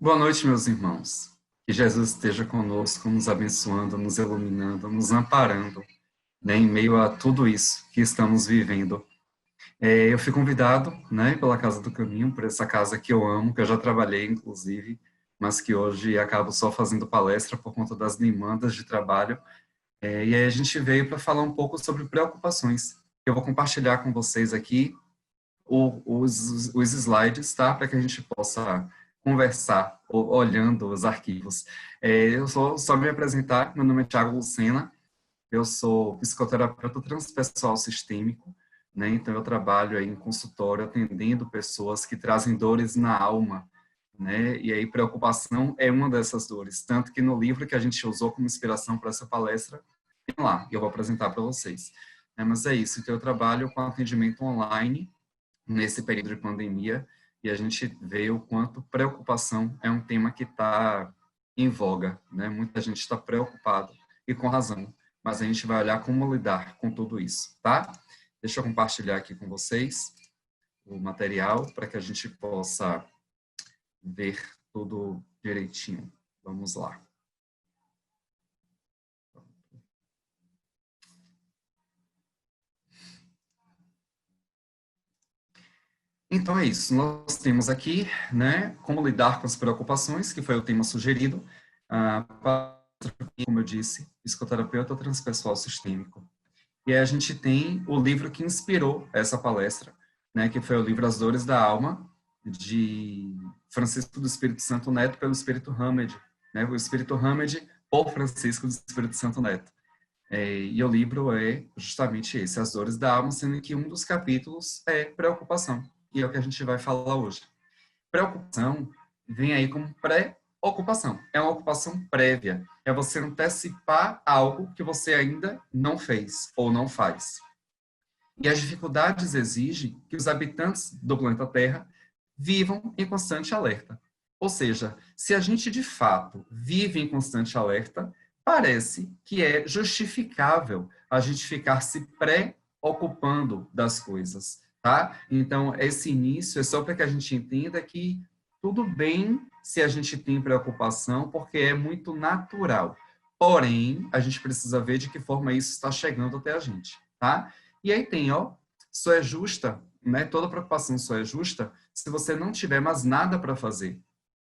Boa noite, meus irmãos. Que Jesus esteja conosco, nos abençoando, nos iluminando, nos amparando, né, em meio a tudo isso que estamos vivendo. Eu fui convidado, né, pela Casa do Caminho, por essa casa que eu amo, que eu já trabalhei, inclusive, mas que hoje acabo só fazendo palestra por conta das demandas de trabalho. E aí a gente veio para falar um pouco sobre preocupações. Eu vou compartilhar com vocês aqui os slides, tá? Para que a gente possa conversar olhando os arquivos. Eu só me apresentar, meu nome é Thiago Lucena, eu sou psicoterapeuta transpessoal sistêmico, né? Então eu trabalho aí em consultório atendendo pessoas que trazem dores na alma, né? E aí preocupação é uma dessas dores, tanto que no livro que a gente usou como inspiração para essa palestra, tem lá, que eu vou apresentar para vocês. Mas é isso, então eu trabalho com atendimento online nesse período de pandemia, e a gente vê o quanto preocupação é um tema que está em voga, né? Muita gente está preocupada, e com razão, mas a gente vai olhar como lidar com tudo isso, tá? Deixa eu compartilhar aqui com vocês o material para que a gente possa ver tudo direitinho. Vamos lá. Então é isso, nós temos aqui, né, como lidar com as preocupações, que foi o tema sugerido, como eu disse, psicoterapeuta transpessoal sistêmico. E aí a gente tem o livro que inspirou essa palestra, né, que foi o livro As Dores da Alma, de Francisco do Espírito Santo Neto, pelo Espírito Hamed, né, o Espírito Hamed por Francisco do Espírito Santo Neto. E o livro é justamente esse, As Dores da Alma, sendo que um dos capítulos é preocupação, e é o que a gente vai falar hoje. Preocupação vem aí como pré-ocupação. É uma ocupação prévia. É você antecipar algo que você ainda não fez ou não faz. E as dificuldades exigem que os habitantes do planeta Terra vivam em constante alerta. Ou seja, se a gente de fato vive em constante alerta, parece que é justificável a gente ficar se preocupando das coisas, tá? Então, esse início é só para que a gente entenda que tudo bem se a gente tem preocupação, porque é muito natural. Porém, a gente precisa ver de que forma isso está chegando até a gente, tá? E aí tem, ó, só é justa, né? Toda preocupação só é justa se você não tiver mais nada para fazer.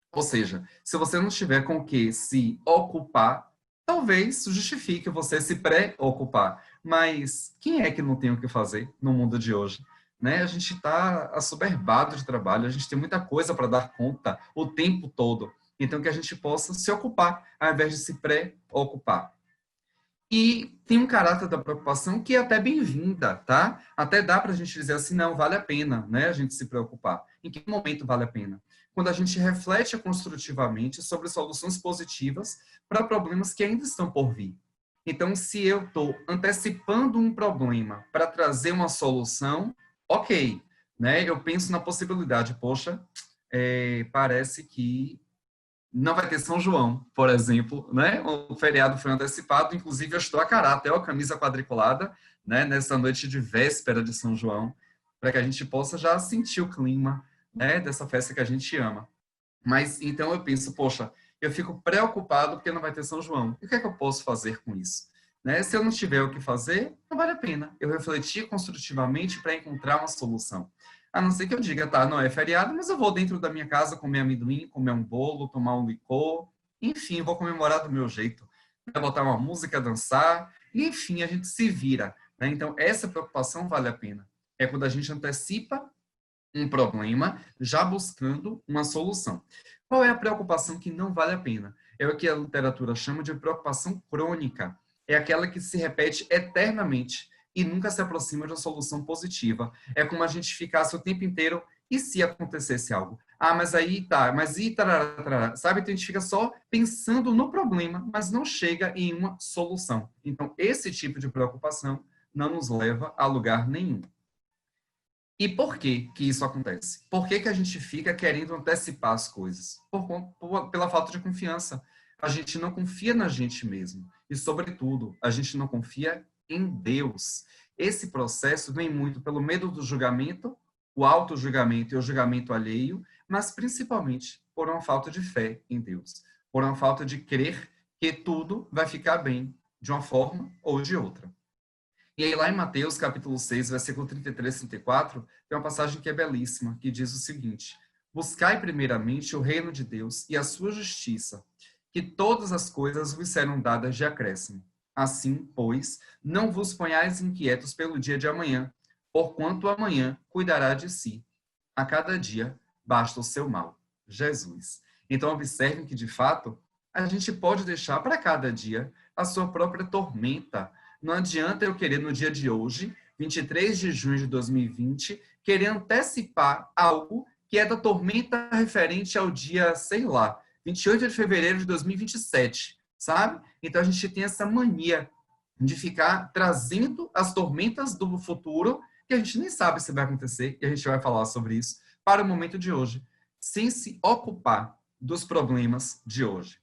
Ou seja, se você não tiver com o que se ocupar, talvez justifique você se preocupar. Mas quem é que não tem o que fazer no mundo de hoje? Né? A gente está assoberbado de trabalho, a gente tem muita coisa para dar conta o tempo todo. Então, que a gente possa se ocupar, ao invés de se preocupar. E tem um caráter da preocupação que é até bem-vinda, tá? Até dá para a gente dizer assim, não, vale a pena, né, a gente se preocupar. Em que momento vale a pena? Quando a gente reflete construtivamente sobre soluções positivas para problemas que ainda estão por vir. Então, se eu estou antecipando um problema para trazer uma solução, ok, né? Eu penso na possibilidade, poxa, parece que não vai ter São João, por exemplo, né? O feriado foi antecipado, inclusive eu estou a caráter, ó, camisa quadriculada, né? Nessa noite de véspera de São João, para que a gente possa já sentir o clima, né? Dessa festa que a gente ama. Mas então eu penso, poxa, eu fico preocupado porque não vai ter São João. E o que é que eu posso fazer com isso? Né? Se eu não tiver o que fazer, não vale a pena. Eu refletir construtivamente para encontrar uma solução. A não ser que eu diga, tá, não é feriado, mas eu vou dentro da minha casa comer amendoim, comer um bolo, tomar um licor, enfim, vou comemorar do meu jeito. Né? Botar uma música, dançar, enfim, a gente se vira. Né? Então, essa preocupação vale a pena. É quando a gente antecipa um problema, já buscando uma solução. Qual é a preocupação que não vale a pena? É o que a literatura chama de preocupação crônica. É aquela que se repete eternamente e nunca se aproxima de uma solução positiva. É como a gente ficasse o tempo inteiro, e se acontecesse algo? Ah, mas aí tá, mas e tarará, tarará, sabe? Então a gente fica só pensando no problema, mas não chega em uma solução. Então, esse tipo de preocupação não nos leva a lugar nenhum. E por que que isso acontece? Por que que a gente fica querendo antecipar as coisas? Pela falta de confiança. A gente não confia na gente mesmo. E, sobretudo, a gente não confia em Deus. Esse processo vem muito pelo medo do julgamento o auto-julgamento e o julgamento alheio, mas principalmente por uma falta de fé em Deus, por uma falta de crer que tudo vai ficar bem de uma forma ou de outra. E aí lá em Mateus, capítulo 6, versículo 33 e 34, tem uma passagem que é belíssima, que diz o seguinte: buscai primeiramente o reino de Deus e a sua justiça, que todas as coisas vos serão dadas de acréscimo. Assim, pois, não vos ponhais inquietos pelo dia de amanhã, porquanto amanhã cuidará de si. A cada dia basta o seu mal. Jesus. Então, observem que, de fato, a gente pode deixar para cada dia a sua própria tormenta. Não adianta eu querer, no dia de hoje, 23 de junho de 2020, querer antecipar algo que é da tormenta referente ao dia, sei lá, 28 de fevereiro de 2027, sabe? Então, a gente tem essa mania de ficar trazendo as tormentas do futuro, que a gente nem sabe se vai acontecer, e a gente vai falar sobre isso, para o momento de hoje, sem se ocupar dos problemas de hoje.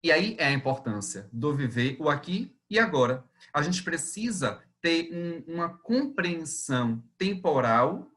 E aí é a importância do viver o aqui e agora. A gente precisa ter uma compreensão temporal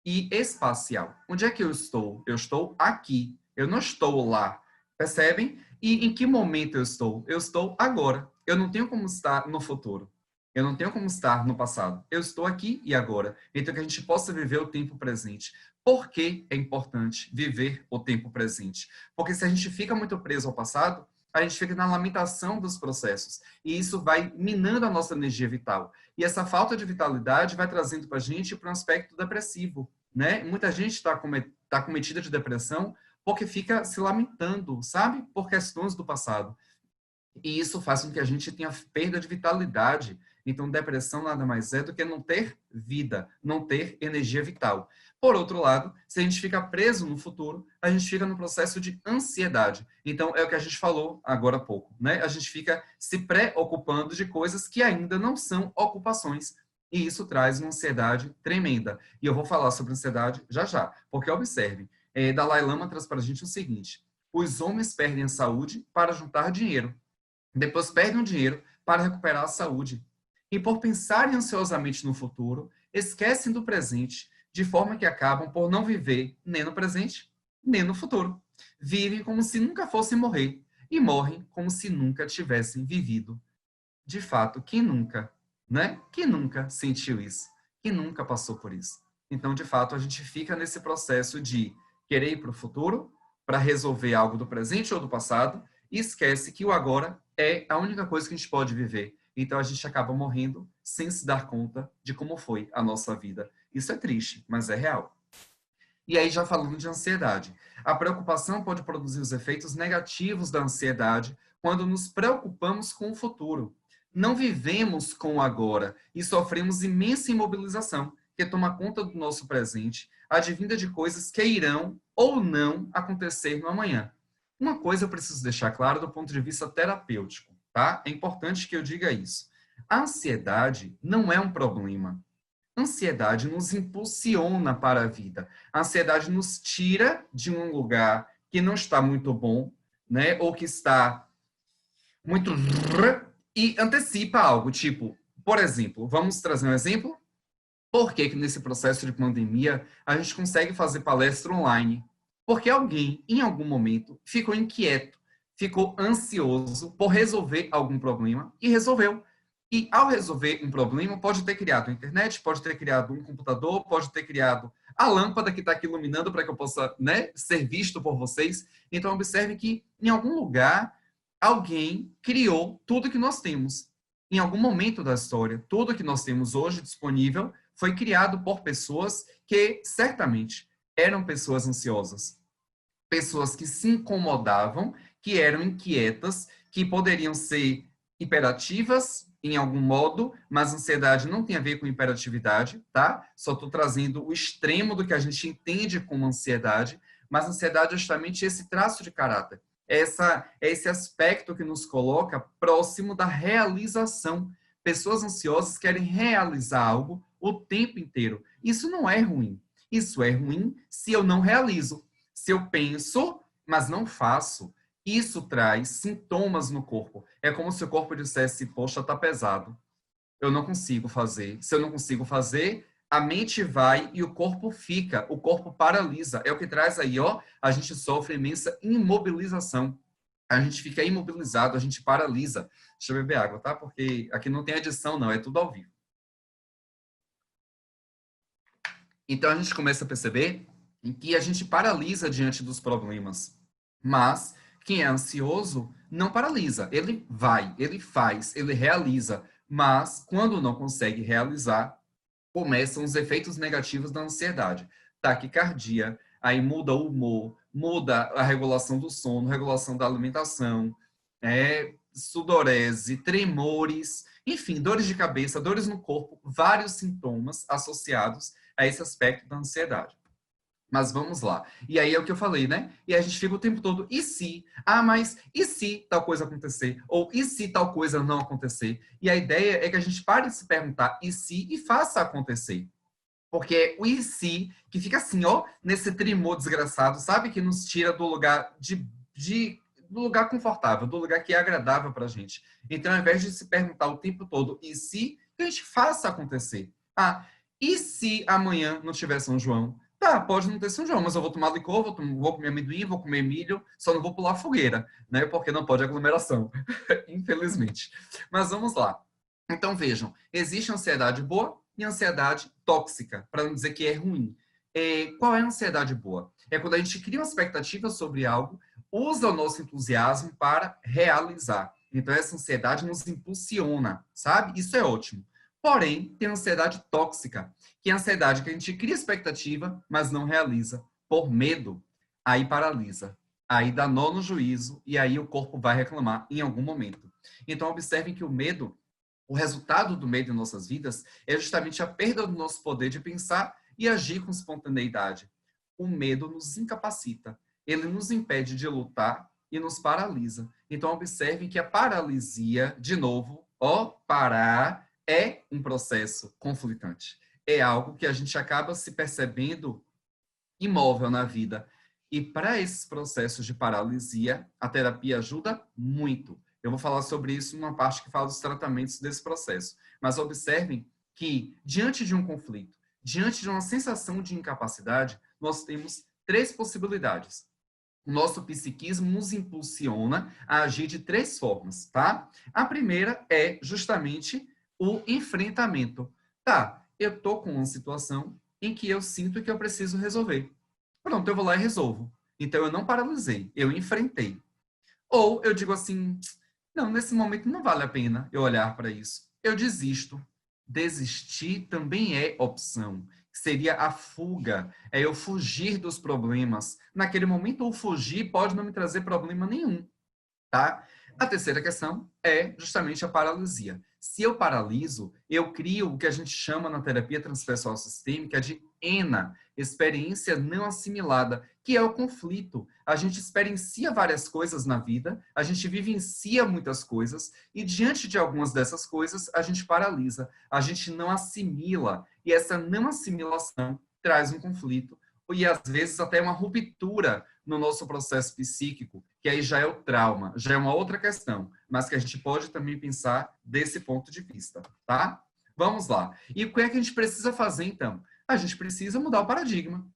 e espacial. Onde é que eu estou? Eu estou aqui. Eu não estou lá. Percebem? E em que momento eu estou? Eu estou agora. Eu não tenho como estar no futuro. Eu não tenho como estar no passado. Eu estou aqui e agora. Então, que a gente possa viver o tempo presente. Por que é importante viver o tempo presente? Porque se a gente fica muito preso ao passado, a gente fica na lamentação dos processos. E isso vai minando a nossa energia vital. E essa falta de vitalidade vai trazendo para a gente para um aspecto depressivo, né? Muita gente está cometida de depressão porque fica se lamentando, sabe? Por questões do passado. E isso faz com que a gente tenha perda de vitalidade. Então, depressão nada mais é do que não ter vida, não ter energia vital. Por outro lado, se a gente fica preso no futuro, a gente fica no processo de ansiedade. Então, é o que a gente falou agora há pouco, né? A gente fica se preocupando de coisas que ainda não são ocupações. E isso traz uma ansiedade tremenda. E eu vou falar sobre ansiedade já já. Porque, observe, Dalai Lama traz para a gente o seguinte: os homens perdem a saúde para juntar dinheiro. Depois perdem o dinheiro para recuperar a saúde. E por pensarem ansiosamente no futuro, esquecem do presente, de forma que acabam por não viver nem no presente, nem no futuro. Vivem como se nunca fossem morrer e morrem como se nunca tivessem vivido. De fato, quem nunca, né? Quem nunca sentiu isso? Quem nunca passou por isso? Então, de fato, a gente fica nesse processo de querer ir para o futuro para resolver algo do presente ou do passado e esquece que o agora é a única coisa que a gente pode viver. Então, a gente acaba morrendo sem se dar conta de como foi a nossa vida. Isso é triste, mas é real. E aí, já falando de ansiedade, a preocupação pode produzir os efeitos negativos da ansiedade quando nos preocupamos com o futuro. Não vivemos com o agora e sofremos imensa imobilização, que toma conta do nosso presente, advinda de coisas que irão ou não acontecer no amanhã. Uma coisa eu preciso deixar claro do ponto de vista terapêutico, tá? É importante que eu diga isso. A ansiedade não é um problema. A ansiedade nos impulsiona para a vida. A ansiedade nos tira de um lugar que não está muito bom, né? Ou que está muito e antecipa algo, tipo, por exemplo, vamos trazer um exemplo? Por que nesse processo de pandemia a gente consegue fazer palestra online? Porque alguém, em algum momento, ficou inquieto, ficou ansioso por resolver algum problema e resolveu. E ao resolver um problema, pode ter criado a internet, pode ter criado um computador, pode ter criado a lâmpada que está aqui iluminando para que eu possa, né, ser visto por vocês. Então, observe que em algum lugar, alguém criou tudo que nós temos. Em algum momento da história, tudo que nós temos hoje disponível foi criado por pessoas que certamente eram pessoas ansiosas, pessoas que se incomodavam, que eram inquietas, que poderiam ser hiperativas em algum modo, mas ansiedade não tem a ver com hiperatividade, tá? Só estou trazendo o extremo do que a gente entende como ansiedade, mas ansiedade é justamente esse traço de caráter. É esse aspecto que nos coloca próximo da realização. Pessoas ansiosas querem realizar algo o tempo inteiro. Isso não é ruim. Isso é ruim se eu não realizo. Se eu penso, mas não faço, isso traz sintomas no corpo. É como se o corpo dissesse, poxa, tá pesado. Eu não consigo fazer. Se eu não consigo fazer, A mente vai e o corpo fica, o corpo paralisa. É o que traz aí, ó, a gente sofre imensa imobilização. A gente fica imobilizado, a gente paralisa. Deixa eu beber água, tá? Porque aqui não tem edição, não, é tudo ao vivo. Então a gente começa a perceber em que a gente paralisa diante dos problemas. Mas quem é ansioso não paralisa. Ele vai, ele faz, ele realiza. Mas quando não consegue realizar, começam os efeitos negativos da ansiedade. Taquicardia, aí muda o humor, muda a regulação do sono, regulação da alimentação, sudorese, tremores, enfim, dores de cabeça, dores no corpo, vários sintomas associados a esse aspecto da ansiedade. Mas vamos lá. E aí é o que eu falei, né? E a gente fica o tempo todo, e se? Ah, mas e se tal coisa acontecer? Ou e se tal coisa não acontecer? E a ideia é que a gente pare de se perguntar e se e faça acontecer. Porque é o e se que fica assim, ó, nesse tremor desgraçado, sabe? Que nos tira do lugar do lugar confortável, do lugar que é agradável pra gente. Então, ao invés de se perguntar o tempo todo e se, que a gente faça acontecer. Ah, e se amanhã não tiver São João? Tá, pode não ter São João, mas eu vou tomar licor, vou comer amendoim, vou comer milho, só não vou pular fogueira, né? Porque não pode aglomeração, infelizmente. Mas vamos lá. Então, vejam, existe ansiedade boa e ansiedade tóxica, para não dizer que é ruim. Qual é a ansiedade boa? É quando a gente cria uma expectativa sobre algo, usa o nosso entusiasmo para realizar. Então, essa ansiedade nos impulsiona, sabe? Isso é ótimo. Porém, tem ansiedade tóxica, que é a ansiedade que a gente cria expectativa, mas não realiza, por medo. Aí paralisa, aí dá nó no juízo, e aí o corpo vai reclamar em algum momento. Então, observem que o resultado do medo em nossas vidas é justamente a perda do nosso poder de pensar e agir com espontaneidade. O medo nos incapacita, ele nos impede de lutar e nos paralisa. Então, observem que a paralisia, de novo, parar, é um processo conflitante. É algo que a gente acaba se percebendo imóvel na vida. E para esses processos de paralisia, a terapia ajuda muito. Eu vou falar sobre isso numa parte que fala dos tratamentos desse processo. Mas observem que, diante de um conflito, diante de uma sensação de incapacidade, nós temos três possibilidades. O nosso psiquismo nos impulsiona a agir de três formas, tá? A primeira é justamente o enfrentamento. Tá, eu tô com uma situação em que eu sinto que eu preciso resolver. Pronto, eu vou lá e resolvo. Então eu não paralisei, eu enfrentei. Ou eu digo assim, não, nesse momento não vale a pena eu olhar para isso. Eu desisto. Desistir também é opção. Seria a fuga, é eu fugir dos problemas. Naquele momento, o fugir pode não me trazer problema nenhum, tá? A terceira questão é justamente a paralisia. Se eu paraliso, eu crio o que a gente chama na terapia transpessoal sistêmica de ENA, experiência não assimilada, que é o conflito. A gente experiencia várias coisas na vida, a gente vivencia muitas coisas, e diante de algumas dessas coisas, a gente paralisa, a gente não assimila, e essa não assimilação traz um conflito, e às vezes até uma ruptura no nosso processo psíquico, que aí já é o trauma, já é uma outra questão, mas que a gente pode também pensar desse ponto de vista, tá? Vamos lá. E o que é que a gente precisa fazer, então? A gente precisa mudar o paradigma.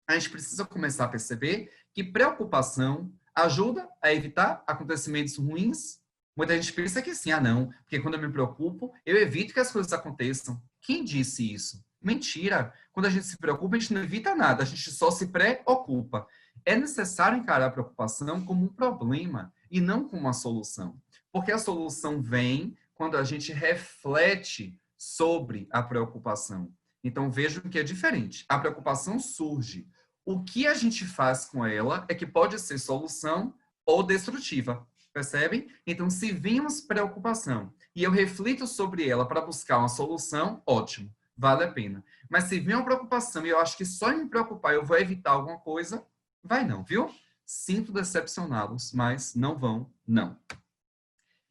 A gente precisa começar a perceber que preocupação ajuda a evitar acontecimentos ruins. Muita gente pensa que sim, não, porque quando eu me preocupo, eu evito que as coisas aconteçam. Quem disse isso? Mentira. Quando a gente se preocupa, a gente não evita nada, a gente só se preocupa. É necessário encarar a preocupação como um problema e não como uma solução. Porque a solução vem quando a gente reflete sobre a preocupação. Então vejam que é diferente. A preocupação surge. O que a gente faz com ela é que pode ser solução ou destrutiva. Percebem? Então, se vimos preocupação e eu reflito sobre ela para buscar uma solução, ótimo, vale a pena. Mas se vem uma preocupação e eu acho que só em me preocupar eu vou evitar alguma coisa, vai não, viu? Sinto decepcioná-los, mas não vão, não.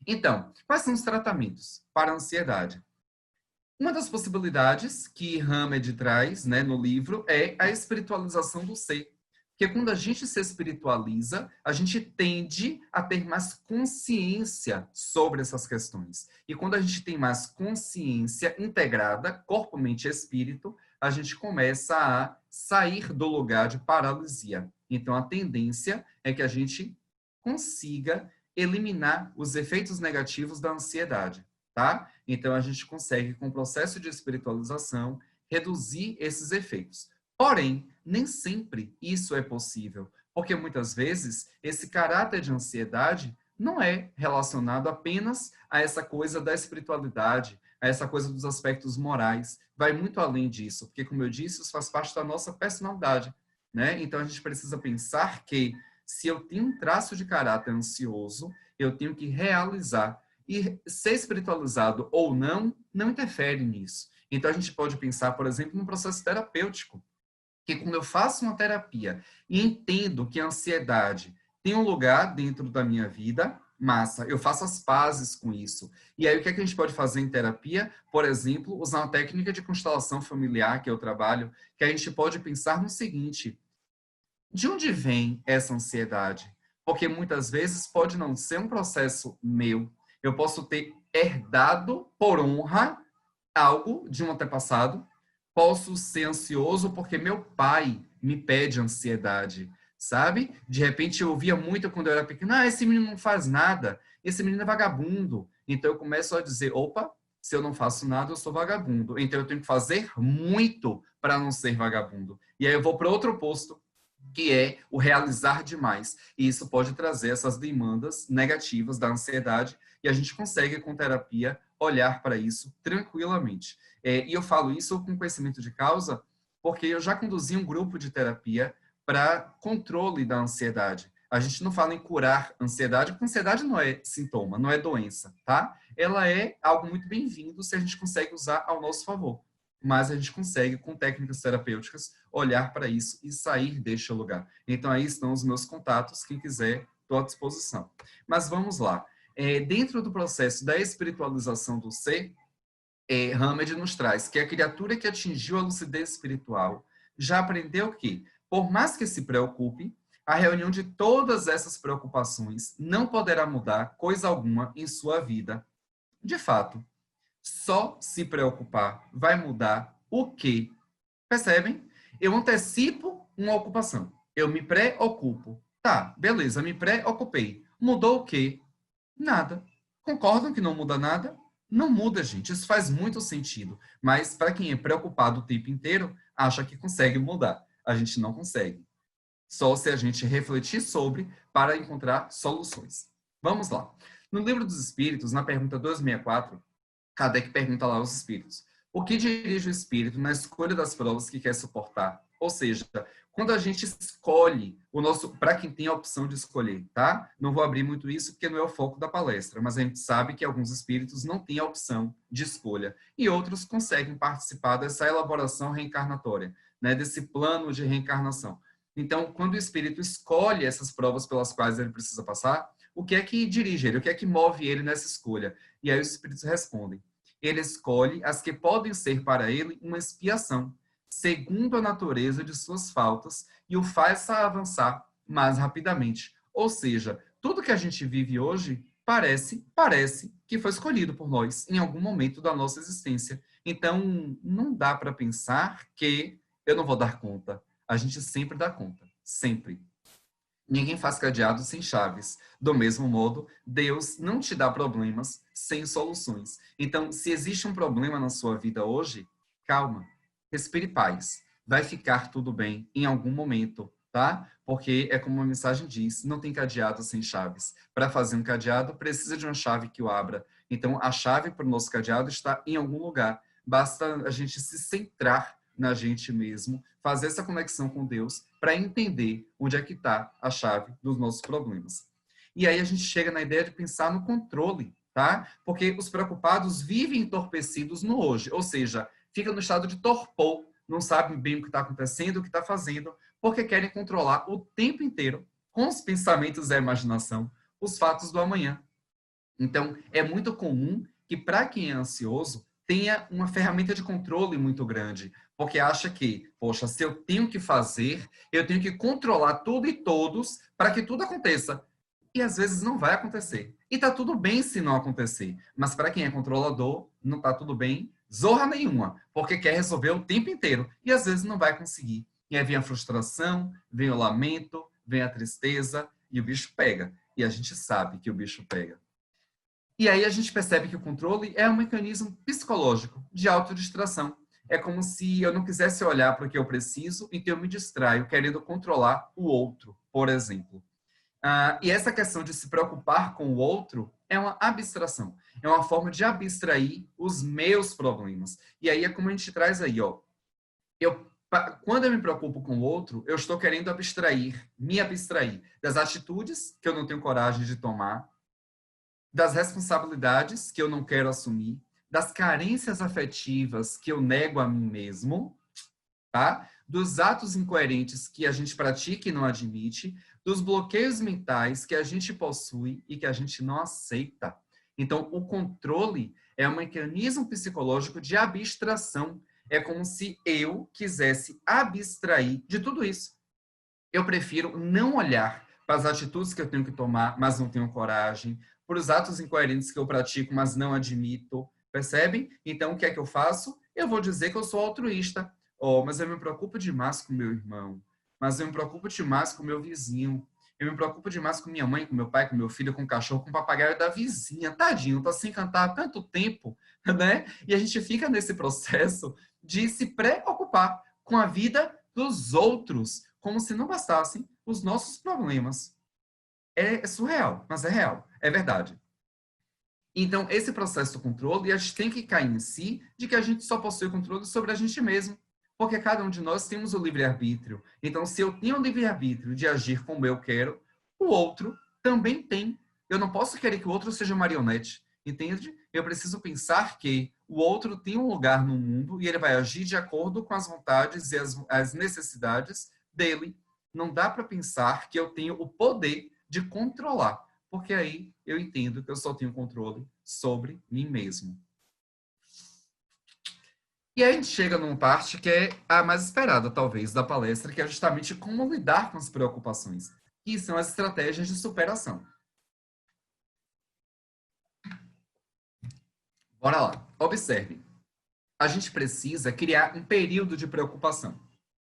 Então, quais são os tratamentos para a ansiedade? Uma das possibilidades que Hamed traz, né, no livro é a espiritualização do ser. Porque quando a gente se espiritualiza, a gente tende a ter mais consciência sobre essas questões. E quando a gente tem mais consciência integrada, corpo, mente e espírito, a gente começa a sair do lugar de paralisia. Então, a tendência é que a gente consiga eliminar os efeitos negativos da ansiedade, tá? Então, a gente consegue, com o processo de espiritualização, reduzir esses efeitos. Porém, nem sempre isso é possível, porque muitas vezes esse caráter de ansiedade não é relacionado apenas a essa coisa da espiritualidade, a essa coisa dos aspectos morais. Vai muito além disso, porque, como eu disse, isso faz parte da nossa personalidade, né? Então, a gente precisa pensar que, se eu tenho um traço de caráter ansioso, eu tenho que realizar. E ser espiritualizado ou não, não interfere nisso. Então, a gente pode pensar, por exemplo, num processo terapêutico, que quando eu faço uma terapia e entendo que a ansiedade tem um lugar dentro da minha vida, massa, eu faço as pazes com isso. E aí, o que é que a gente pode fazer em terapia? Por exemplo, usar uma técnica de constelação familiar que eu trabalho, que a gente pode pensar no seguinte: de onde vem essa ansiedade? Porque muitas vezes pode não ser um processo meu. Eu posso ter herdado por honra algo de um antepassado. Posso ser ansioso porque meu pai me pede ansiedade, sabe? De repente eu ouvia muito quando eu era pequeno: ah, esse menino não faz nada, esse menino é vagabundo. Então eu começo a dizer: opa, se eu não faço nada, eu sou vagabundo. Então eu tenho que fazer muito para não ser vagabundo. E aí eu vou para outro posto, que é o realizar demais. E isso pode trazer essas demandas negativas da ansiedade, e a gente consegue, com terapia, olhar para isso tranquilamente. E eu falo isso com conhecimento de causa, porque eu já conduzi um grupo de terapia para controle da ansiedade. A gente não fala em curar ansiedade, porque ansiedade não é sintoma, não é doença, tá? Ela é algo muito bem-vindo se a gente consegue usar ao nosso favor. Mas a gente consegue, com técnicas terapêuticas, olhar para isso e sair deste lugar. Então, aí estão os meus contatos. Quem quiser, estou à disposição. Mas vamos lá. Dentro do processo da espiritualização do ser, Hamed nos traz que a criatura que atingiu a lucidez espiritual já aprendeu que, por mais que se preocupe, a reunião de todas essas preocupações não poderá mudar coisa alguma em sua vida. De fato, só se preocupar vai mudar o quê? Percebem? Eu antecipo uma ocupação. Eu me preocupo. Tá, beleza, me preocupei. Mudou o quê? Nada. Concordam que não muda nada? Não muda, gente. Isso faz muito sentido. Mas para quem é preocupado o tempo inteiro, acha que consegue mudar. A gente não consegue. Só se a gente refletir sobre para encontrar soluções. Vamos lá. No Livro dos Espíritos, na pergunta 264, Kardec pergunta lá aos espíritos: o que dirige o espírito na escolha das provas que quer suportar? Ou seja, quando a gente escolhe o nosso, para quem tem a opção de escolher, tá? Não vou abrir muito isso porque não é o foco da palestra, mas a gente sabe que alguns espíritos não têm a opção de escolha e outros conseguem participar dessa elaboração reencarnatória, né? Desse plano de reencarnação. Então, quando o espírito escolhe essas provas pelas quais ele precisa passar, o que é que dirige ele? O que é que move ele nessa escolha? E aí os espíritos respondem: ele escolhe as que podem ser para ele uma expiação, segundo a natureza de suas faltas, e o faz avançar mais rapidamente. Ou seja, tudo que a gente vive hoje parece que foi escolhido por nós em algum momento da nossa existência. Então, não dá para pensar que eu não vou dar conta. A gente sempre dá conta, sempre. Ninguém faz cadeado sem chaves. Do mesmo modo, Deus não te dá problemas sem soluções. Então, se existe um problema na sua vida hoje, calma, respire paz. Vai ficar tudo bem em algum momento, tá? Porque é como a mensagem diz, não tem cadeado sem chaves. Para fazer um cadeado, precisa de uma chave que o abra. Então, a chave para o nosso cadeado está em algum lugar. Basta a gente se centrar na gente mesmo, fazer essa conexão com Deus para entender onde é que está a chave dos nossos problemas. E aí a gente chega na ideia de pensar no controle, tá? Porque os preocupados vivem entorpecidos no hoje, ou seja, fica no estado de torpor, não sabem bem o que está acontecendo, o que está fazendo, porque querem controlar o tempo inteiro, com os pensamentos e a imaginação, os fatos do amanhã. Então, é muito comum que, para quem é ansioso, tenha uma ferramenta de controle muito grande, porque acha que, poxa, se eu tenho que fazer, eu tenho que controlar tudo e todos para que tudo aconteça. E às vezes não vai acontecer. E tá tudo bem se não acontecer. Mas para quem é controlador, não tá tudo bem, Zorra nenhuma, porque quer resolver o tempo inteiro e às vezes não vai conseguir. E aí vem a frustração, vem o lamento, vem a tristeza e o bicho pega. E a gente sabe que o bicho pega. E aí a gente percebe que o controle é um mecanismo psicológico de autodistração. É como se eu não quisesse olhar para o que eu preciso, então eu me distraio querendo controlar o outro, por exemplo. E essa questão de se preocupar com o outro é uma abstração. É uma forma de abstrair os meus problemas. E aí é como a gente traz aí, ó. Quando eu me preocupo com o outro, eu estou querendo me abstrair das atitudes que eu não tenho coragem de tomar, das responsabilidades que eu não quero assumir, das carências afetivas que eu nego a mim mesmo, tá? Dos atos incoerentes que a gente pratica e não admite, dos bloqueios mentais que a gente possui e que a gente não aceita. Então, o controle é um mecanismo psicológico de abstração. É como se eu quisesse abstrair de tudo isso. Eu prefiro não olhar para as atitudes que eu tenho que tomar, mas não tenho coragem, para os atos incoerentes que eu pratico, mas não admito. Percebem? Então, o que é que eu faço? Eu vou dizer que eu sou altruísta. Oh, mas eu me preocupo demais com meu irmão. Mas eu me preocupo demais com meu vizinho. Eu me preocupo demais com minha mãe, com meu pai, com meu filho, com o cachorro, com o papagaio da vizinha. Tadinho, tô sem cantar há tanto tempo, né? E a gente fica nesse processo de se preocupar com a vida dos outros, como se não bastassem os nossos problemas. É surreal, mas é real, é verdade. Então, esse processo do controle, a gente tem que cair em si de que a gente só possui controle sobre a gente mesmo. Porque cada um de nós temos o livre-arbítrio. Então, se eu tenho o livre-arbítrio de agir como eu quero, o outro também tem. Eu não posso querer que o outro seja marionete, entende? Eu preciso pensar que o outro tem um lugar no mundo e ele vai agir de acordo com as vontades e as necessidades dele. Não dá para pensar que eu tenho o poder de controlar, porque aí eu entendo que eu só tenho controle sobre mim mesmo. E aí a gente chega numa parte que é a mais esperada, talvez, da palestra, que é justamente como lidar com as preocupações, que são as estratégias de superação. Bora lá. Observe. A gente precisa criar um período de preocupação.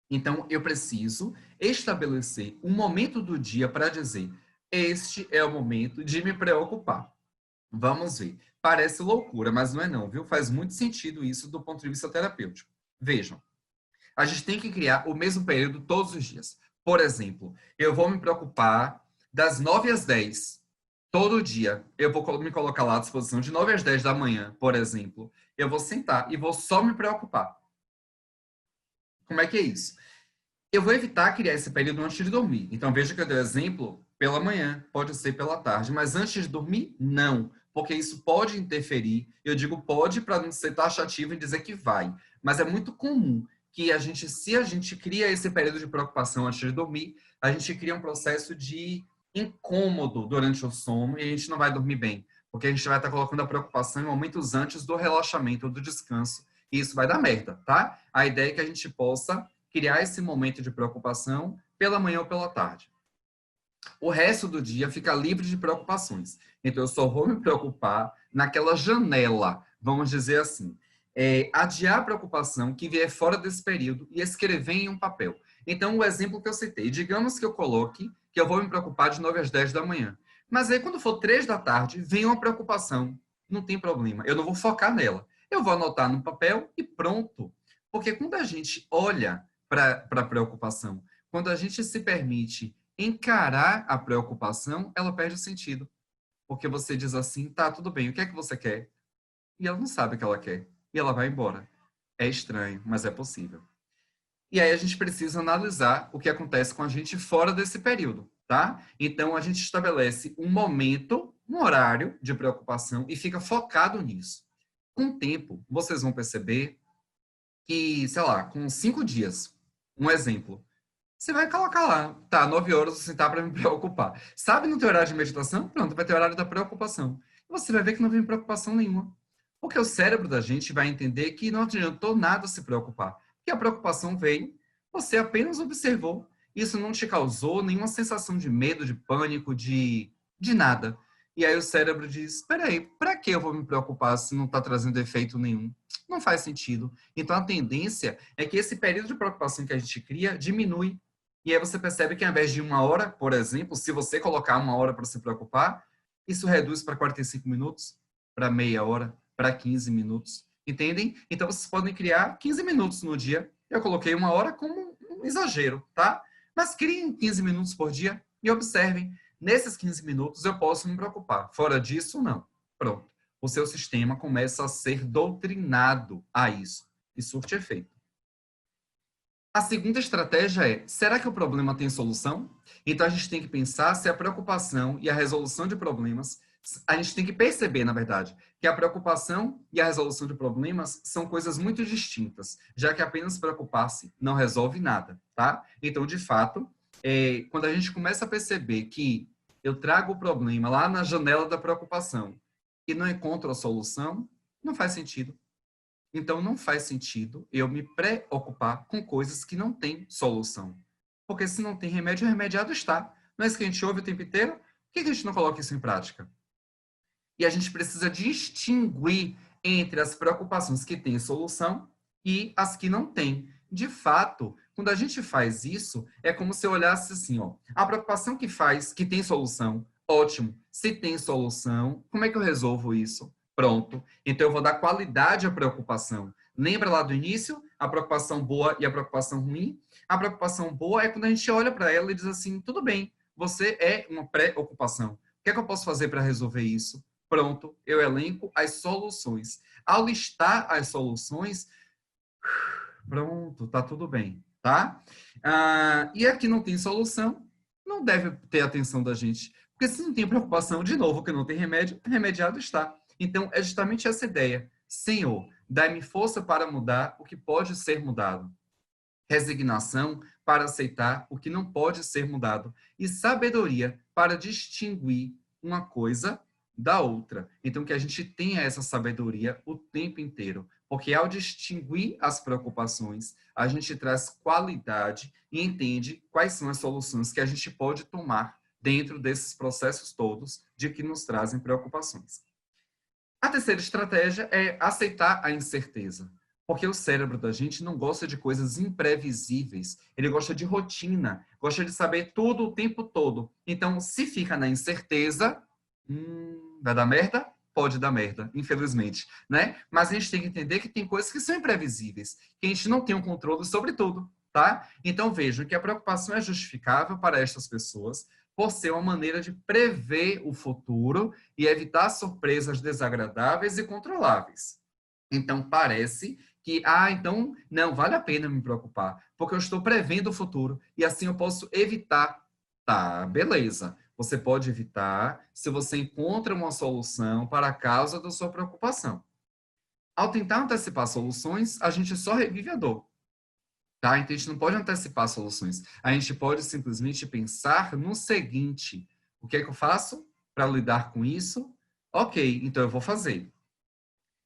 Então, eu preciso estabelecer um momento do dia para dizer: este é o momento de me preocupar. Vamos ver. Parece loucura, mas não é não, viu? Faz muito sentido isso do ponto de vista terapêutico. Vejam, a gente tem que criar o mesmo período todos os dias. Por exemplo, eu vou me preocupar das 9 às 10, todo dia. Eu vou me colocar lá à disposição de 9 às 10 da manhã, por exemplo. Eu vou sentar e vou só me preocupar. Como é que é isso? Eu vou evitar criar esse período antes de dormir. Então, veja que eu dei o exemplo pela manhã, pode ser pela tarde, mas antes de dormir, não, porque isso pode interferir. Eu digo pode para não ser taxativo e dizer que vai, mas é muito comum que se a gente cria esse período de preocupação antes de dormir, a gente cria um processo de incômodo durante o sono e a gente não vai dormir bem, porque a gente vai estar colocando a preocupação em momentos antes do relaxamento ou do descanso, e isso vai dar merda, tá? A ideia é que a gente possa criar esse momento de preocupação pela manhã ou pela tarde. O resto do dia fica livre de preocupações. Então, eu só vou me preocupar naquela janela, vamos dizer assim. Adiar a preocupação que vier fora desse período e escrever em um papel. Então, o exemplo que eu citei, digamos que eu coloque que eu vou me preocupar de 9 às 10 da manhã. Mas aí, quando for 3 da tarde, vem uma preocupação. Não tem problema, eu não vou focar nela. Eu vou anotar no papel e pronto. Porque quando a gente olha para a preocupação, quando a gente se permite encarar a preocupação, ela perde o sentido. Porque você diz assim, tá, tudo bem, o que é que você quer? E ela não sabe o que ela quer. E ela vai embora. É estranho, mas é possível. E aí a gente precisa analisar o que acontece com a gente fora desse período, tá? Então a gente estabelece um momento, um horário de preocupação e fica focado nisso. Com o tempo, vocês vão perceber que, sei lá, com 5 dias, um exemplo, você vai colocar lá, tá, 9 horas, vou sentar para me preocupar. Sabe no teu horário de meditação? Pronto, vai ter horário da preocupação. E você vai ver que não vem preocupação nenhuma. Porque o cérebro da gente vai entender que não adiantou nada se preocupar. Porque a preocupação veio, você apenas observou. Isso não te causou nenhuma sensação de medo, de pânico, de nada. E aí o cérebro diz, espera aí, para que eu vou me preocupar se não está trazendo efeito nenhum? Não faz sentido. Então a tendência é que esse período de preocupação que a gente cria diminui. E aí você percebe que ao invés de 1 hora, por exemplo, se você colocar 1 hora para se preocupar, isso reduz para 45 minutos, para meia hora, para 15 minutos. Entendem? Então vocês podem criar 15 minutos no dia. Eu coloquei 1 hora como um exagero, tá? Mas criem 15 minutos por dia e observem. Nesses 15 minutos eu posso me preocupar. Fora disso, não. Pronto. O seu sistema começa a ser doutrinado a isso. E surte efeito. A segunda estratégia é, será que o problema tem solução? Então a gente tem que pensar se a preocupação e a resolução de problemas, a gente tem que perceber, na verdade, que a preocupação e a resolução de problemas são coisas muito distintas, já que apenas preocupar-se não resolve nada, tá? Então, de fato, quando a gente começa a perceber que eu trago o problema lá na janela da preocupação e não encontro a solução, não faz sentido. Então, não faz sentido eu me preocupar com coisas que não têm solução. Porque se não tem remédio, o remediado está. Não é isso que a gente ouve o tempo inteiro? Por que a gente não coloca isso em prática? E a gente precisa distinguir entre as preocupações que têm solução e as que não têm. De fato, quando a gente faz isso, é como se eu olhasse assim, ó, a preocupação que tem solução, ótimo. Se tem solução, como é que eu resolvo isso? Pronto. Então, eu vou dar qualidade à preocupação. Lembra lá do início? A preocupação boa e a preocupação ruim? A preocupação boa é quando a gente olha para ela e diz assim, tudo bem, você é uma preocupação. O que é que eu posso fazer para resolver isso? Pronto, eu elenco as soluções. Ao listar as soluções, pronto, tá tudo bem, tá? E aqui não tem solução, não deve ter atenção da gente. Porque se não tem preocupação, de novo, que não tem remédio, remediado está. Então, é justamente essa ideia. Senhor, dai-me força para mudar o que pode ser mudado. Resignação para aceitar o que não pode ser mudado. E sabedoria para distinguir uma coisa da outra. Então, que a gente tenha essa sabedoria o tempo inteiro. Porque ao distinguir as preocupações, a gente traz qualidade e entende quais são as soluções que a gente pode tomar dentro desses processos todos de que nos trazem preocupações. A terceira estratégia é aceitar a incerteza. Porque o cérebro da gente não gosta de coisas imprevisíveis. Ele gosta de rotina, gosta de saber tudo o tempo todo. Então, se fica na incerteza, vai dar merda? Pode dar merda, infelizmente, né? Mas a gente tem que entender que tem coisas que são imprevisíveis, que a gente não tem um controle sobre tudo, tá? Então, vejam que a preocupação é justificável para estas pessoas por ser uma maneira de prever o futuro e evitar surpresas desagradáveis e controláveis. Então, parece que, então, não vale a pena me preocupar, porque eu estou prevendo o futuro e assim eu posso evitar. Tá, beleza. Você pode evitar se você encontra uma solução para a causa da sua preocupação. Ao tentar antecipar soluções, a gente só revive a dor. Tá? Então, a gente não pode antecipar soluções. A gente pode simplesmente pensar no seguinte: o que é que eu faço para lidar com isso? Ok, então eu vou fazer.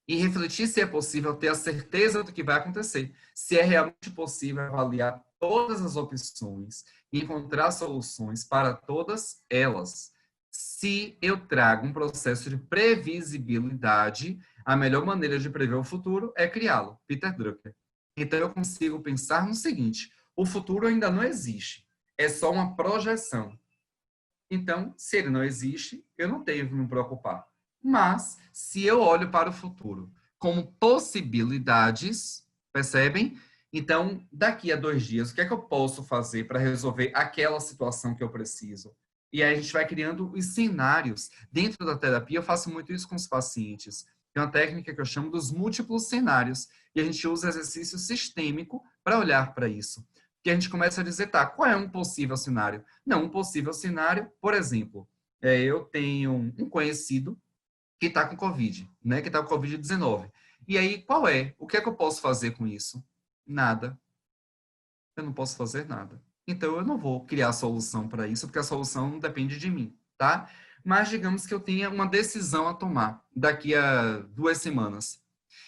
E refletir se é possível ter a certeza do que vai acontecer. Se é realmente possível avaliar todas as opções e encontrar soluções para todas elas. Se eu trago um processo de previsibilidade, a melhor maneira de prever o futuro é criá-lo. Peter Drucker. Então, eu consigo pensar no seguinte: o futuro ainda não existe. É só uma projeção. Então, se ele não existe, eu não tenho que me preocupar. Mas, se eu olho para o futuro como possibilidades, percebem? Então, daqui a 2 dias, o que é que eu posso fazer para resolver aquela situação que eu preciso? E aí a gente vai criando os cenários. Dentro da terapia, eu faço muito isso com os pacientes. Tem uma técnica que eu chamo dos múltiplos cenários. E a gente usa exercício sistêmico para olhar para isso. Que a gente começa a dizer, tá, qual é um possível cenário? Não, um possível cenário, por exemplo, eu tenho um conhecido que está com Covid, né? Que está com Covid-19. E aí, qual é? O que é que eu posso fazer com isso? Nada. Eu não posso fazer nada. Então, eu não vou criar solução para isso, porque a solução não depende de mim, tá? Mas digamos que eu tenha uma decisão a tomar daqui a 2 semanas.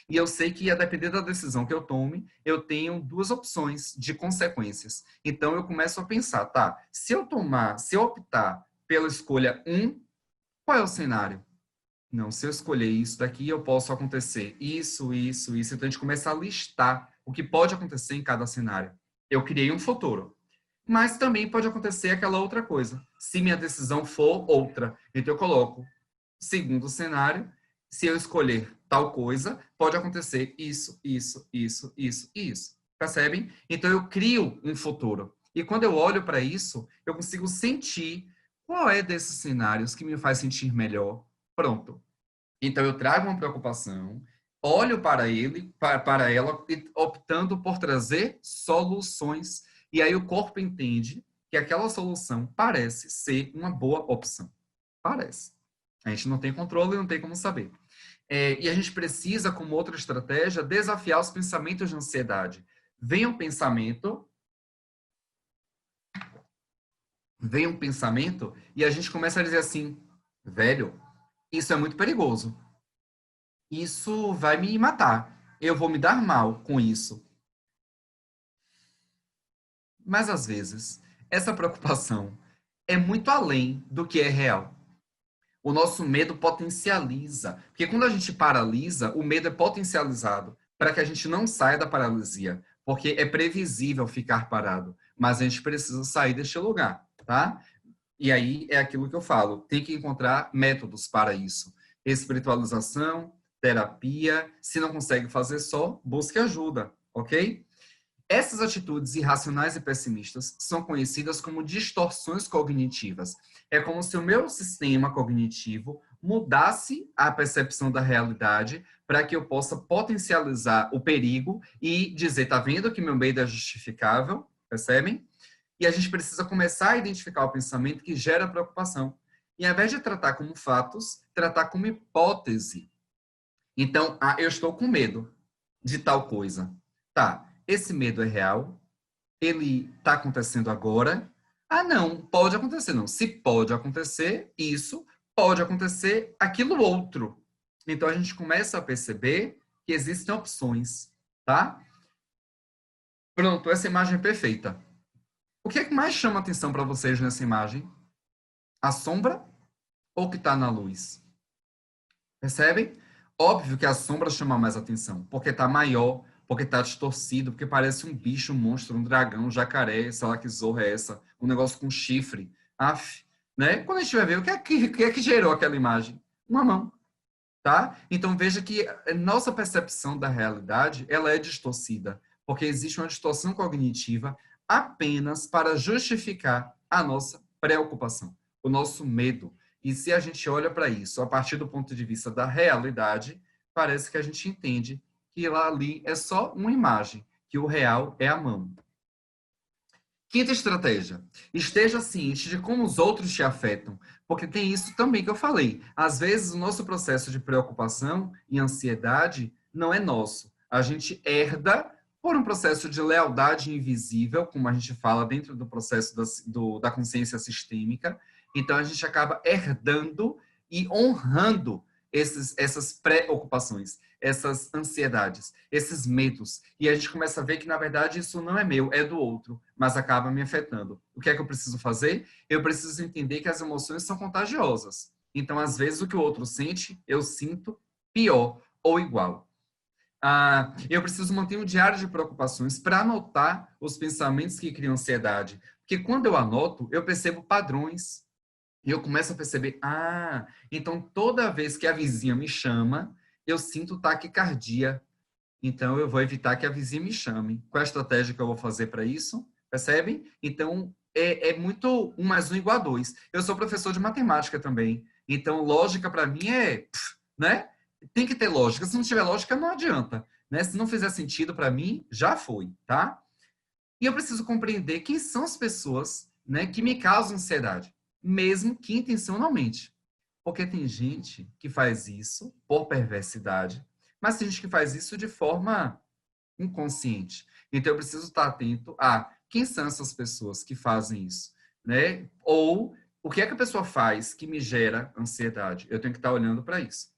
E eu sei que, a depender da decisão que eu tome, eu tenho 2 opções de consequências. Então, eu começo a pensar, tá, se eu optar pela escolha 1, Qual é o cenário? Não, se eu escolher isso daqui, eu posso acontecer isso, isso, isso. Então, a gente começa a listar o que pode acontecer em cada cenário. Eu criei um futuro. Mas também pode acontecer aquela outra coisa. Se minha decisão for outra. Então, eu coloco, segundo cenário, se eu escolher tal coisa, pode acontecer isso, isso, isso, isso e isso. Percebem? Então, eu crio um futuro. E quando eu olho para isso, eu consigo sentir qual é desses cenários que me faz sentir melhor. Pronto. Então, eu trago uma preocupação, olho para ele, para ela, optando por trazer soluções. E aí o corpo entende que aquela solução parece ser uma boa opção. Parece. A gente não tem controle, não tem como saber. E a gente precisa, como outra estratégia, desafiar os pensamentos de ansiedade. Vem um pensamento e a gente começa a dizer assim, velho, isso é muito perigoso. Isso vai me matar. Eu vou me dar mal com isso. Mas às vezes, essa preocupação é muito além do que é real. O nosso medo potencializa. Porque quando a gente paralisa, o medo é potencializado para que a gente não saia da paralisia. Porque é previsível ficar parado. Mas a gente precisa sair deste lugar, tá? E aí é aquilo que eu falo. Tem que encontrar métodos para isso. Espiritualização, terapia. Se não consegue fazer só, busque ajuda, ok? Essas atitudes irracionais e pessimistas são conhecidas como distorções cognitivas. É como se o meu sistema cognitivo mudasse a percepção da realidade para que eu possa potencializar o perigo e dizer, tá vendo que meu medo é justificável? Percebem? E a gente precisa começar a identificar o pensamento que gera preocupação. E ao invés de tratar como fatos, tratar como hipótese. Então, eu estou com medo de tal coisa. Tá, esse medo é real? Ele está acontecendo agora? Ah, não, pode acontecer. Não, se pode acontecer isso, pode acontecer aquilo outro. Então, a gente começa a perceber que existem opções, tá? Pronto, essa imagem é perfeita. O que é que mais chama atenção para vocês nessa imagem? A sombra ou o que está na luz? Percebem? Óbvio que a sombra chama mais atenção, porque está maior, porque está distorcido, porque parece um bicho, um monstro, um dragão, um jacaré, sei lá que zorra é essa, um negócio com chifre. Aff, né? Quando a gente vai ver, o que é que gerou aquela imagem? Uma mão, tá? Então veja que a nossa percepção da realidade, ela é distorcida, porque existe uma distorção cognitiva apenas para justificar a nossa preocupação, o nosso medo. E se a gente olha para isso a partir do ponto de vista da realidade, parece que a gente entende que lá ali é só uma imagem, que o real é a mão. Quinta estratégia. Esteja ciente de como os outros te afetam, porque tem isso também que eu falei. Às vezes, o nosso processo de preocupação e ansiedade não é nosso. A gente herda por um processo de lealdade invisível, como a gente fala dentro do processo da consciência sistêmica. Então, a gente acaba herdando e honrando essas preocupações, essas ansiedades, esses medos. E a gente começa a ver que, na verdade, isso não é meu, é do outro, mas acaba me afetando. O que é que eu preciso fazer? Eu preciso entender que as emoções são contagiosas. Então, às vezes, o que o outro sente, eu sinto pior ou igual. Eu preciso manter um diário de preocupações para anotar os pensamentos que criam ansiedade. Porque quando eu anoto, eu percebo padrões. E eu começo a perceber, então toda vez que a vizinha me chama, eu sinto taquicardia. Então eu vou evitar que a vizinha me chame. Qual é a estratégia que eu vou fazer para isso? Percebem? Então é muito 1 mais 1 igual a 2. Eu sou professor de matemática também. Então lógica para mim né? Tem que ter lógica. Se não tiver lógica, não adianta. Né? Se não fizer sentido para mim, já foi, tá? E eu preciso compreender quem são as pessoas, né, que me causam ansiedade, mesmo que intencionalmente. Porque tem gente que faz isso por perversidade, mas tem gente que faz isso de forma inconsciente. Então eu preciso estar atento a quem são essas pessoas que fazem isso, né? Ou o que é que a pessoa faz que me gera ansiedade? Eu tenho que estar olhando para isso.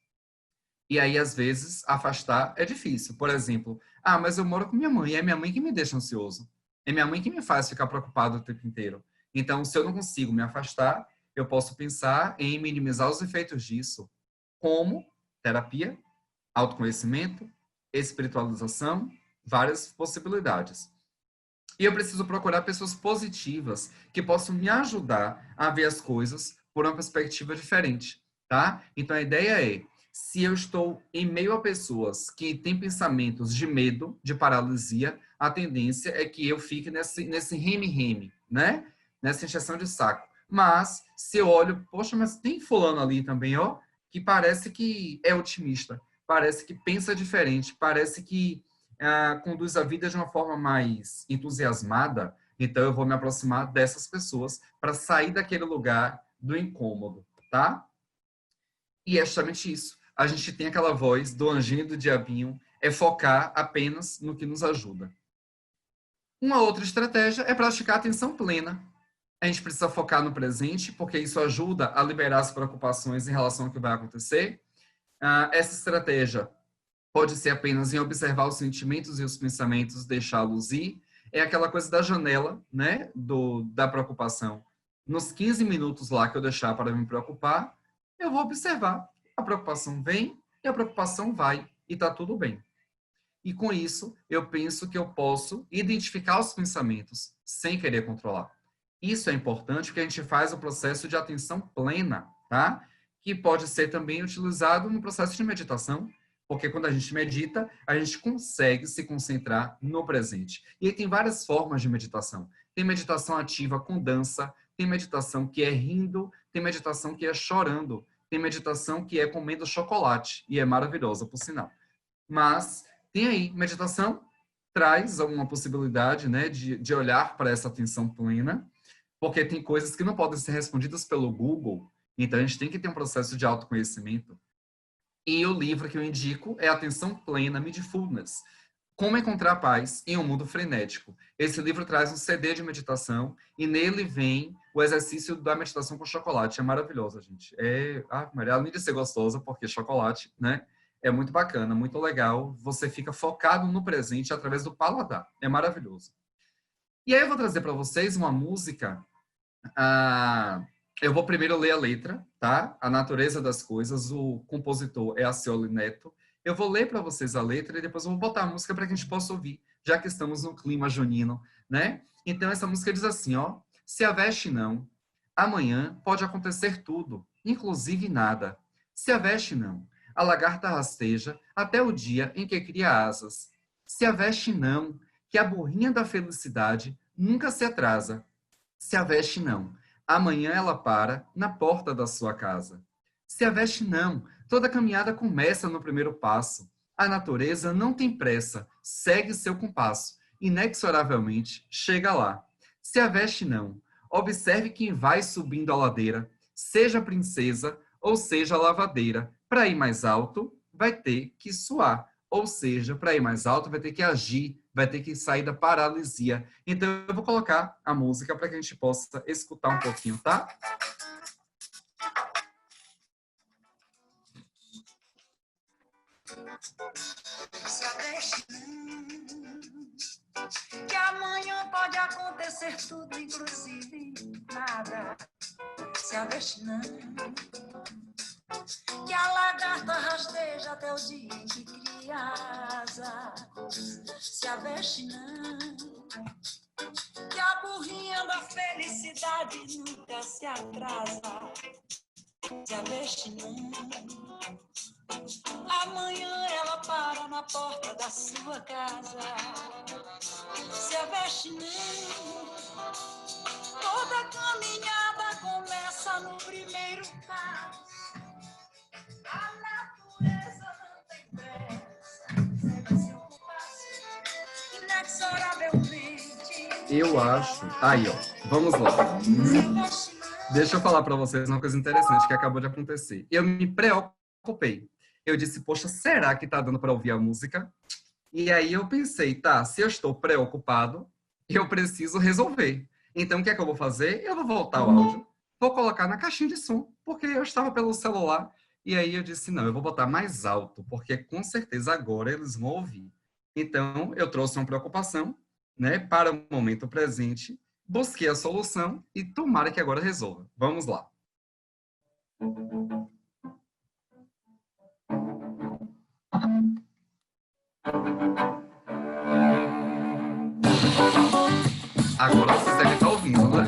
E aí, às vezes, afastar é difícil. Por exemplo, mas eu moro com minha mãe, é minha mãe que me deixa ansioso. É minha mãe que me faz ficar preocupado o tempo inteiro. Então, se eu não consigo me afastar, eu posso pensar em minimizar os efeitos disso, como terapia, autoconhecimento, espiritualização, várias possibilidades. E eu preciso procurar pessoas positivas que possam me ajudar a ver as coisas por uma perspectiva diferente, tá? Então a ideia é, se eu estou em meio a pessoas que têm pensamentos de medo, de paralisia, a tendência é que eu fique nesse reme-reme, né? Nessa encheção de saco. Mas, se eu olho, poxa, mas tem fulano ali também, ó, que parece que é otimista, parece que pensa diferente, parece que conduz a vida de uma forma mais entusiasmada, então eu vou me aproximar dessas pessoas para sair daquele lugar do incômodo, tá? E é justamente isso. A gente tem aquela voz do anjinho e do diabinho, é focar apenas no que nos ajuda. Uma outra estratégia é praticar atenção plena. A gente precisa focar no presente, porque isso ajuda a liberar as preocupações em relação ao que vai acontecer. Essa estratégia pode ser apenas em observar os sentimentos e os pensamentos, deixá-los ir. É aquela coisa da janela, né, da preocupação. Nos 15 minutos lá que eu deixar para me preocupar, eu vou observar. A preocupação vem e a preocupação vai, e está tudo bem. E com isso, eu penso que eu posso identificar os pensamentos sem querer controlar. Isso é importante porque a gente faz o processo de atenção plena, tá? Que pode ser também utilizado no processo de meditação, porque quando a gente medita, a gente consegue se concentrar no presente. E aí tem várias formas de meditação. Tem meditação ativa com dança, tem meditação que é rindo, tem meditação que é chorando, tem meditação que é comendo chocolate, e é maravilhosa, por sinal. Mas tem aí, meditação traz alguma possibilidade, né, de olhar para essa atenção plena, porque tem coisas que não podem ser respondidas pelo Google, então a gente tem que ter um processo de autoconhecimento. E o livro que eu indico é Atenção Plena, Mindfulness. Como encontrar paz em um mundo frenético. Esse livro traz um CD de meditação e nele vem o exercício da meditação com chocolate. É maravilhoso, gente. Além de ser gostosa, porque chocolate, né? É muito bacana, muito legal. Você fica focado no presente através do paladar. É maravilhoso. E aí eu vou trazer para vocês uma música. Eu vou primeiro ler a letra, tá? A Natureza das Coisas. O compositor é Acioli Neto. Eu vou ler para vocês a letra e depois eu vou botar a música para que a gente possa ouvir, já que estamos no clima junino, né? Então essa música diz assim, ó: se a veste não, amanhã pode acontecer tudo, inclusive nada. Se a veste não, a lagarta rasteja até o dia em que cria asas. Se a veste não, que a burrinha da felicidade nunca se atrasa. Se a veste não, amanhã ela para na porta da sua casa. Se a veste não, toda caminhada começa no primeiro passo. A natureza não tem pressa, segue seu compasso, inexoravelmente chega lá. Se a veste não, observe quem vai subindo a ladeira, seja princesa ou seja lavadeira. Para ir mais alto, vai ter que suar. Ou seja, para ir mais alto, vai ter que agir, vai ter que sair da paralisia. Então, eu vou colocar a música para que a gente possa escutar um pouquinho, tá? Se a veste que amanhã pode acontecer tudo, inclusive nada. Se a veste que a lagarta rasteja até o dia em que cria asa. Se a veste que a burrinha da felicidade nunca se atrasa. Se a veste amanhã ela para na porta da sua casa. Se a veste toda caminhada começa no primeiro passo. A natureza não tem pressa, segue seu compasso, inexoravelmente. Eu acho... Aí, ó. Vamos lá. Deixa eu falar para vocês uma coisa interessante que acabou de acontecer. Eu me preocupei. Eu disse, poxa, será que tá dando para ouvir a música? E aí eu pensei, tá, se eu estou preocupado, eu preciso resolver. Então, o que é que eu vou fazer? Eu vou voltar o áudio, vou colocar na caixinha de som, porque eu estava pelo celular. E aí eu disse, não, eu vou botar mais alto, porque com certeza agora eles vão ouvir. Então, eu trouxe uma preocupação, né, para o momento presente, busquei a solução e tomara que agora resolva. Vamos lá. Agora vocês devem estar ouvindo, né?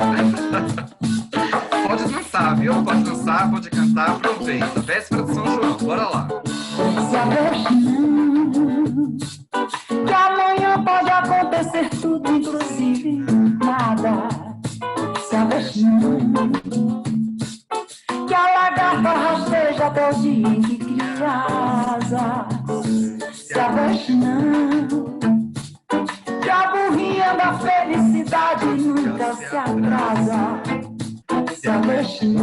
Pode dançar, viu? Pode dançar, pode cantar, aproveita. Véspera de São João, bora lá. Se aveste, que amanhã pode acontecer tudo, inclusive nada. Se aveste, que a lagarta rasteja até o dia em que cria asas. Se aveste, que a burrinha da felicidade nunca se atrasa. Se aveste,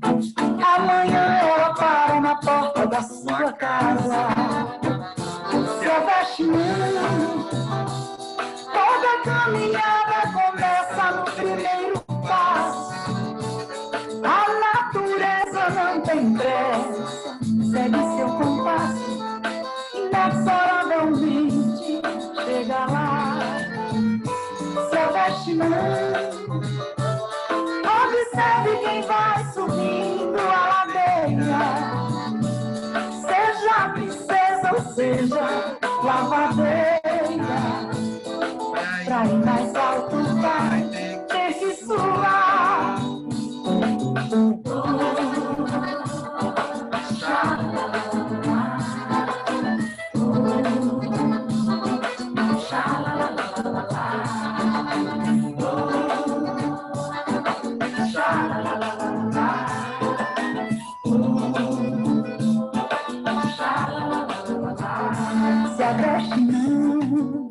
amanhã ela para na porta da sua casa. Se aveste, toda caminhada começa no primeiro passo. A natureza não tem pressa, segue seu compasso. Inexoravelmente chega lá. Se aveste, observe quem vai subindo a ladeira. Seja princesa ou seja lavadeira, pra ir mais alto vai ter que suar.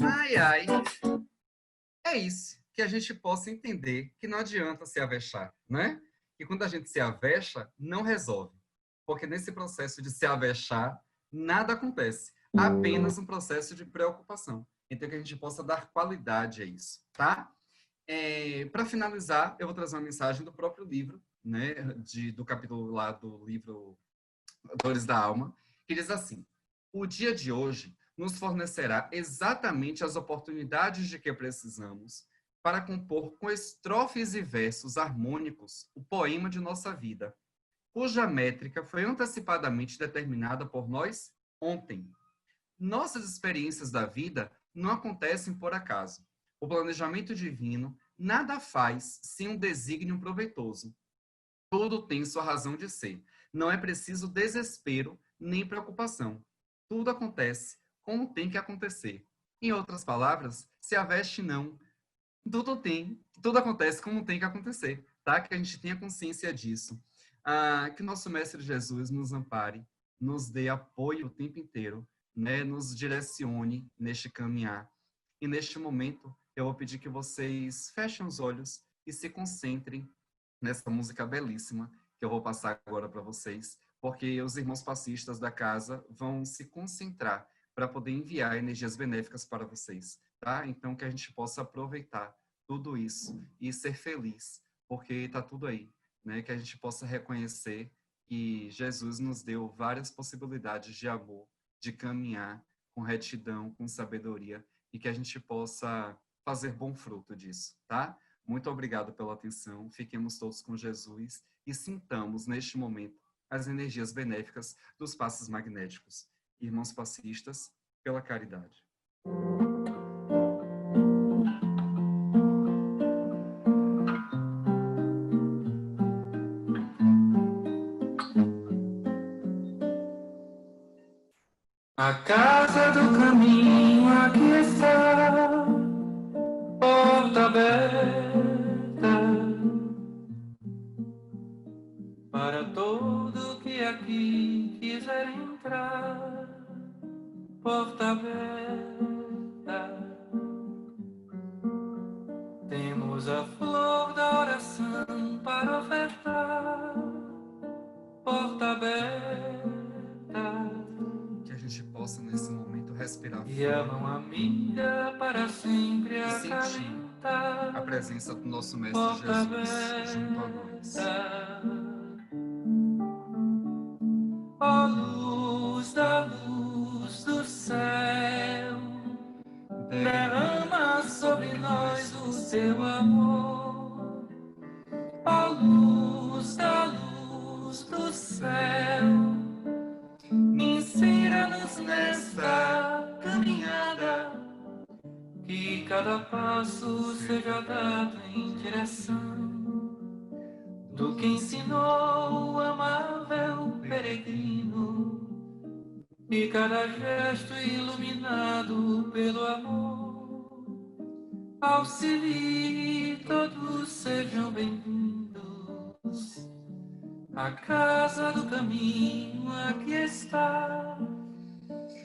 Ai, ai. É isso, que a gente possa entender que não adianta se avexar, né? E quando a gente se avexa, não resolve. Porque nesse processo de se avexar, nada acontece. Apenas um processo de preocupação. Então, que a gente possa dar qualidade a isso, tá? Para finalizar, eu vou trazer uma mensagem do próprio livro, né? Do capítulo lá do livro Dores da Alma, que diz assim: o dia de hoje nos fornecerá exatamente as oportunidades de que precisamos para compor com estrofes e versos harmônicos o poema de nossa vida, cuja métrica foi antecipadamente determinada por nós ontem. Nossas experiências da vida não acontecem por acaso. O planejamento divino nada faz sem um desígnio proveitoso. Tudo tem sua razão de ser. Não é preciso desespero nem preocupação. Tudo acontece como tem que acontecer. Em outras palavras, se aveste não. Tudo acontece como tem que acontecer, tá? Que a gente tenha consciência disso. Que nosso Mestre Jesus nos ampare, nos dê apoio o tempo inteiro, né? Nos direcione neste caminhar. E neste momento, eu vou pedir que vocês fechem os olhos e se concentrem nessa música belíssima que eu vou passar agora para vocês, porque os irmãos passistas da casa vão se concentrar para poder enviar energias benéficas para vocês, tá? Então, que a gente possa aproveitar tudo isso e ser feliz, porque está tudo aí, né? Que a gente possa reconhecer que Jesus nos deu várias possibilidades de amor, de caminhar com retidão, com sabedoria, e que a gente possa fazer bom fruto disso, tá? Muito obrigado pela atenção, fiquemos todos com Jesus e sintamos neste momento as energias benéficas dos passos magnéticos. Irmãos passistas, pela caridade. A casa do caminho aqui está, porta aberta para todo que aqui quiser entrar. Porta aberta, temos a flor da oração para ofertar. Porta aberta, Que a gente possa nesse momento respirar e a mão amiga para sempre e sentir acalentar. a presença do nosso Mestre Porta Jesus junto a nós. Ó luz da luz do céu, derrama sobre nós o seu amor. Ó luz da luz cada passo seja dado em direção do que ensinou o amável peregrino, e cada gesto iluminado pelo amor auxilie, todos sejam bem-vindos. A casa do caminho aqui está,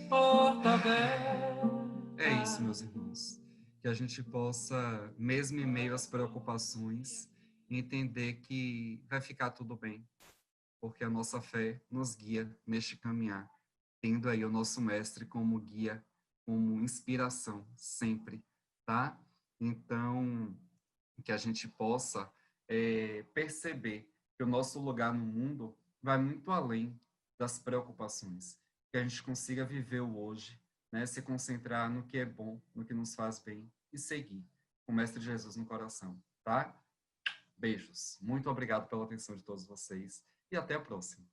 porta aberta. É isso, meus irmãos. Que a gente possa, mesmo em meio às preocupações, entender que vai ficar tudo bem, porque a nossa fé nos guia neste caminhar, tendo aí o nosso mestre como guia, como inspiração, sempre, tá? Então, que a gente possa perceber que o nosso lugar no mundo vai muito além das preocupações, que a gente consiga viver o hoje, né? Se concentrar no que é bom, no que nos faz bem e seguir com o Mestre Jesus no coração, tá? Beijos. Muito obrigado pela atenção de todos vocês e até a próxima.